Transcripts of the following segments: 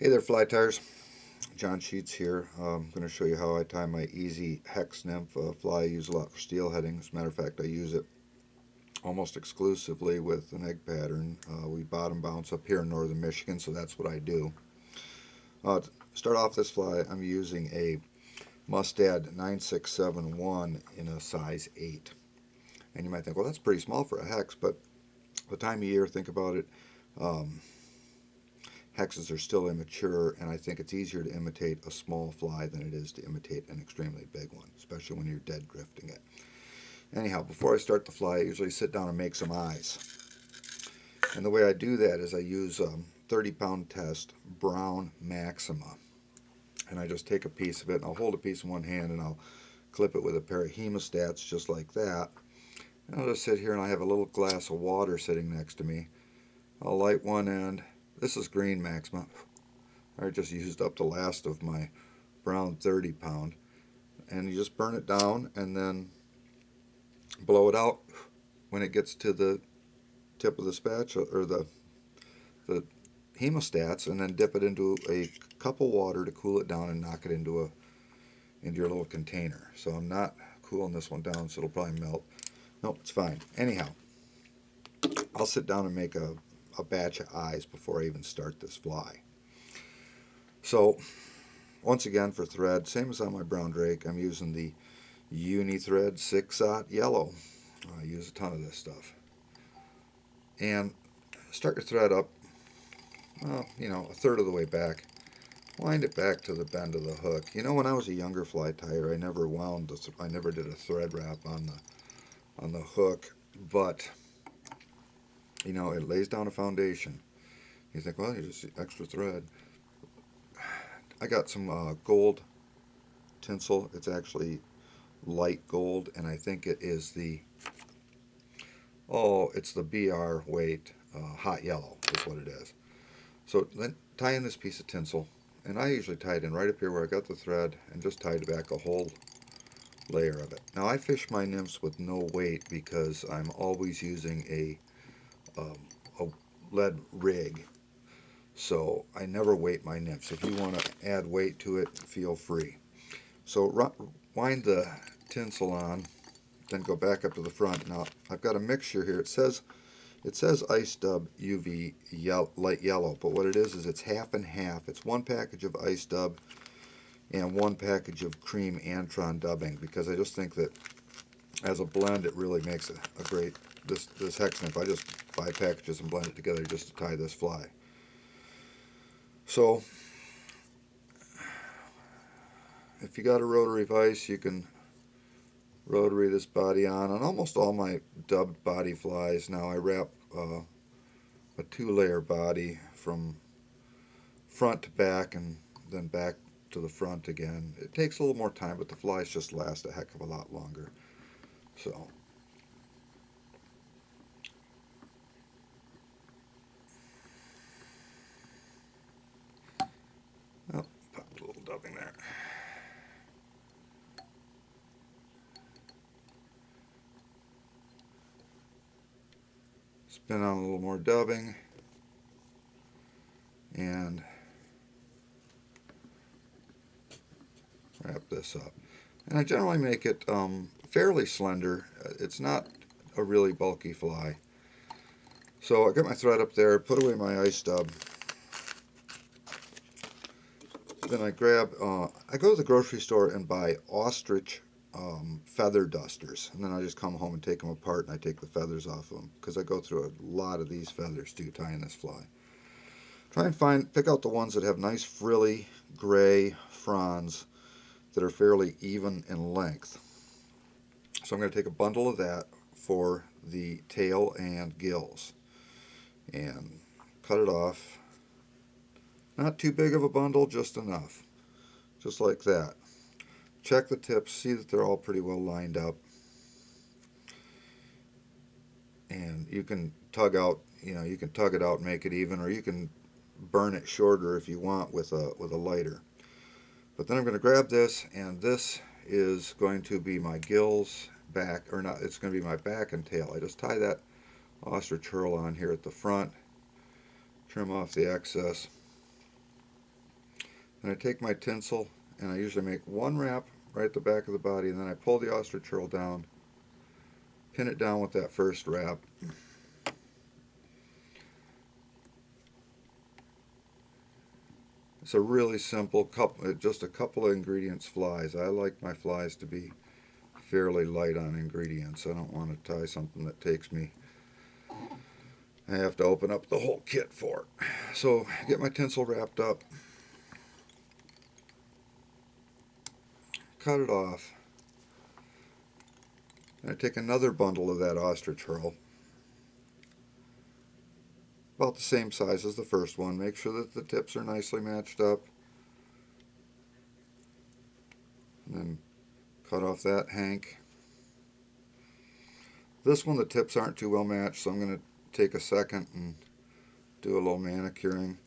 Hey there, fly tires. John Sheets here. I'm going to show you how I tie my easy hex nymph fly I use a lot for steelheading. As a matter of fact, I use it almost exclusively with an egg pattern. We bottom bounce up here in northern Michigan, so that's what I do. To start off this fly, I'm using a Mustad 9671 in a size 8. And you might think, well, that's pretty small for a hex, but the time of year, think about it. Hexes are still immature, and I think it's easier to imitate a small fly than it is to imitate an extremely big one, especially when you're dead drifting it. Anyhow, before I start the fly, I usually sit down and make some eyes. And the way I do that is I use 30-pound test brown Maxima. And I just take a piece of it, and I'll hold a piece in one hand, and I'll clip it with a pair of hemostats just like that. And I'll just sit here, and I have a little glass of water sitting next to me. I'll light one end. This is green Maxima. I just used up the last of my brown 30-pound. And you just burn it down and then blow it out when it gets to the tip of the spatula or the hemostats, and then dip it into a cup of water to cool it down and knock it into your little container. So I'm not cooling this one down, so it'll probably melt. Nope, it's fine. Anyhow, I'll sit down and make a batch of eyes before I even start this fly. So once again, for thread, same as on my brown drake, I'm using the Uni Thread 6/0 yellow. I use a ton of this stuff. And start your thread up, well, a third of the way back. Wind it back to the bend of the hook. When I was a younger fly tyer, I never did a thread wrap on the hook, but it lays down a foundation. You think, well, you just extra thread. I got some gold tinsel. It's actually light gold, and I think it is it's the BR weight hot yellow is what it is. So then tie in this piece of tinsel, and I usually tie it in right up here where I got the thread, and just tied back a whole layer of it. Now I fish my nymphs with no weight because I'm always using a lead rig, so I never weight my nymphs. If you want to add weight to it, feel free. So wind the tinsel on, then go back up to the front. Now I've got a mixture here. It says Ice Dub UV light yellow, but what it is it's half and half. It's one package of Ice Dub and one package of cream Antron dubbing, because I just think that as a blend it really makes a great this hex nymph. I just buy packages and blend it together just to tie this fly. So if you got a rotary vise, you can rotary this body on. On almost all my dubbed body flies now, I wrap a 2-layer body from front to back and then back to the front again. It takes a little more time, but the flies just last a heck of a lot longer. So pop a little dubbing there. Spin on a little more dubbing, and wrap this up. And I generally make it fairly slender. It's not a really bulky fly. So I got my thread up there, put away my ice dub. Then I grab, I go to the grocery store and buy ostrich feather dusters, and then I just come home and take them apart, and I take the feathers off of them, because I go through a lot of these feathers too tying this fly. Try and pick out the ones that have nice frilly gray fronds that are fairly even in length. So I'm going to take a bundle of that for the tail and gills and cut it off. Not too big of a bundle, just enough, just like that. Check the tips, see that they're all pretty well lined up, and you can tug out, you can tug it out and make it even, or you can burn it shorter if you want with a lighter. But then I'm going to grab this, and this is going to be my gills back, or not, it's going to be my back and tail. I just tie that ostrich herl on here at the front, trim off the excess, Then I take my tinsel and I usually make one wrap right at the back of the body, and then I pull the ostrich curl down, pin it down with that first wrap. It's a really simple couple, just a couple of ingredients flies. I like my flies to be fairly light on ingredients. I don't want to tie something that takes me, I have to open up the whole kit for it. So get my tinsel wrapped up, cut it off, and I take another bundle of that ostrich herl, about the same size as the first one. Make sure that the tips are nicely matched up, and then cut off that hank. This one the tips aren't too well matched, so I'm going to take a second and do a little manicuring.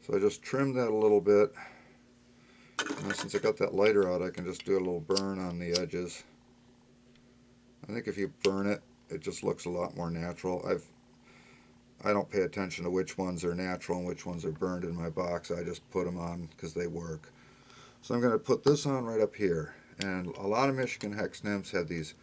So I just trimmed that a little bit. Now, since I got that lighter out, I can just do a little burn on the edges. I think if you burn it, it just looks a lot more natural. I don't pay attention to which ones are natural and which ones are burned in my box. I just put them on because they work. So I'm going to put this on right up here. And a lot of Michigan hex nymphs have these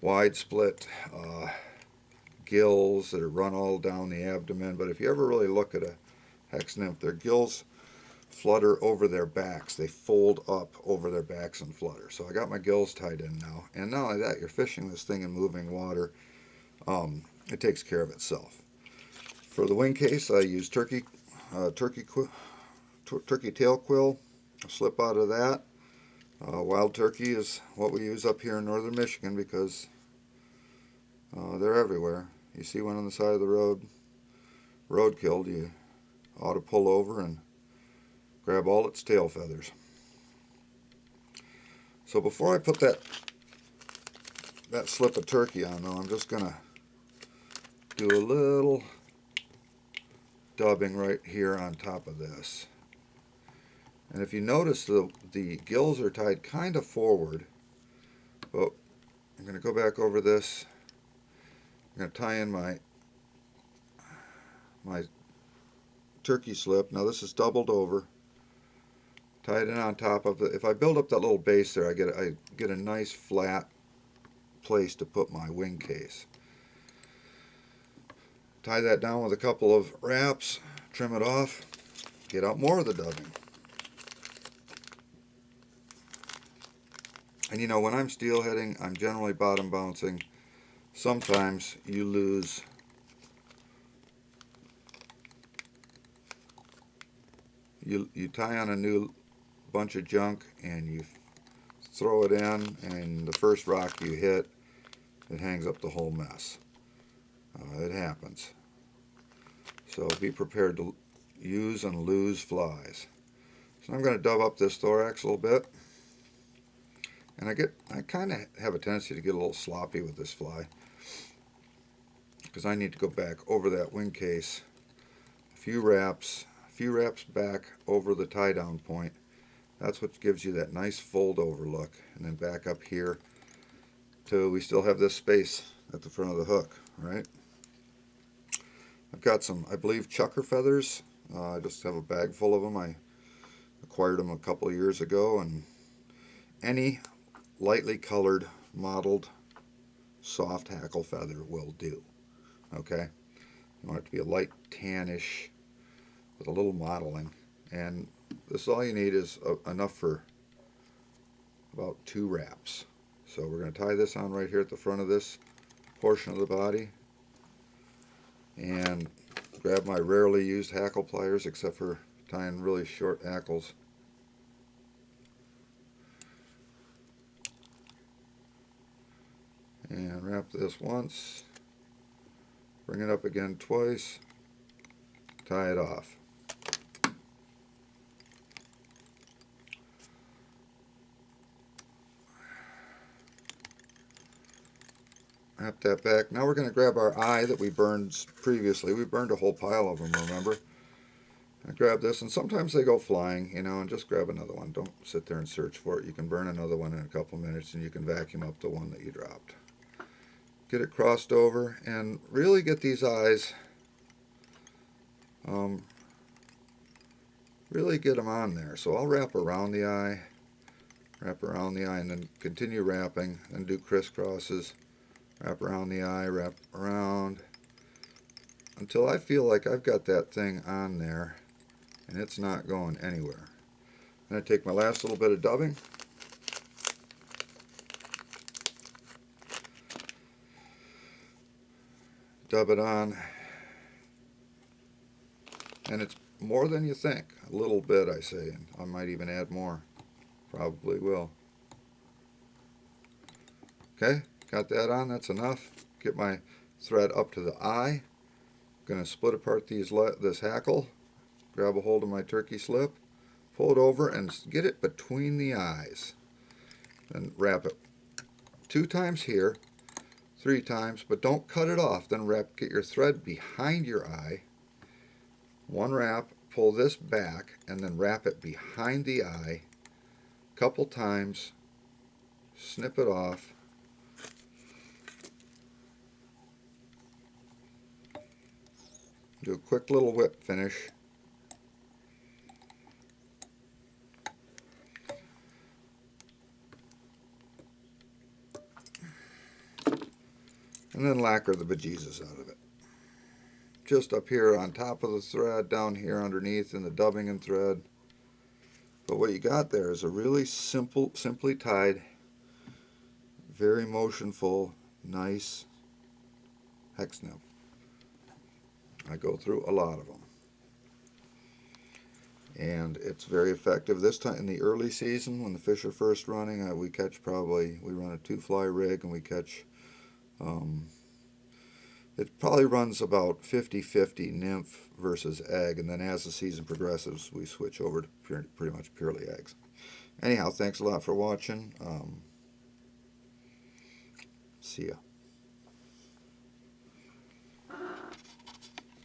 wide split gills that are run all down the abdomen. But if you ever really look at a hex nymph, their gills flutter over their backs. They fold up over their backs and flutter. So I got my gills tied in now. And not only that, you're fishing this thing in moving water. It takes care of itself. For the wing case, I use turkey tail quill. I'll slip out of that. Wild turkey is what we use up here in northern Michigan because they're everywhere. You see one on the side of the road, roadkill, you ought to pull over and grab all its tail feathers. So before I put that slip of turkey on, though, I'm just going to do a little dubbing right here on top of this. And if you notice, the gills are tied kind of forward, but I'm going to go back over this. I'm going to tie in my turkey slip. Now this is doubled over. Tie it in on top of it. If I build up that little base there, I get a nice flat place to put my wing case. Tie that down with a couple of wraps, trim it off, get out more of the dubbing. And you know, when I'm steelheading, I'm generally bottom bouncing. Sometimes you lose you tie on a new bunch of junk and you throw it in, and the first rock you hit, it hangs up the whole mess. It happens. So be prepared to use and lose flies. So I'm going to dub up this thorax a little bit. And I kind of have a tendency to get a little sloppy with this fly because I need to go back over that wing case a few wraps back over the tie down point. That's what gives you that nice fold over look, and then back up here till we still have this space at the front of the hook, right? I've got some, I believe, chucker feathers. I just have a bag full of them. I acquired them a couple of years ago, and any lightly colored, mottled, soft hackle feather will do. Okay? You want it to be a light tannish with a little mottling. And this, all you need is enough for about 2 wraps. So we're going to tie this on right here at the front of this portion of the body. And grab my rarely used hackle pliers, except for tying really short hackles. And wrap this once, bring it up again twice, tie it off. Wrap that back. Now we're going to grab our eye that we burned previously. We burned a whole pile of them, remember? I grab this, and sometimes they go flying, you know, and just grab another one. Don't sit there and search for it. You can burn another one in a couple minutes, and you can vacuum up the one that you dropped. Get it crossed over, and really get these eyes really get them on there. So I'll wrap around the eye, and then continue wrapping, and do crisscrosses, wrap around the eye, wrap around, until I feel like I've got that thing on there and it's not going anywhere. Then I take my last little bit of dubbing, dub it on, and it's more than you think. A little bit, I say, and I might even add more. Probably will. Okay, got that on, that's enough. Get my thread up to the eye. Going to split apart this hackle, grab a hold of my turkey slip, pull it over and get it between the eyes. Then wrap it 2 times here, 3 times, but don't cut it off. Then get your thread behind your eye. 1 wrap, pull this back, and then wrap it behind the eye. Couple times, snip it off. Do a quick little whip finish. And then lacquer the bejesus out of it. Just up here on top of the thread, down here underneath in the dubbing and thread. But what you got there is a really simply tied, very motionful, nice hex nymph. I go through a lot of them, and it's very effective. This time in the early season, when the fish are first running, we run a 2-fly rig, and we catch, it probably runs about 50-50 nymph versus egg, and then as the season progresses, we switch over to pretty much purely eggs. Anyhow, thanks a lot for watching. See ya.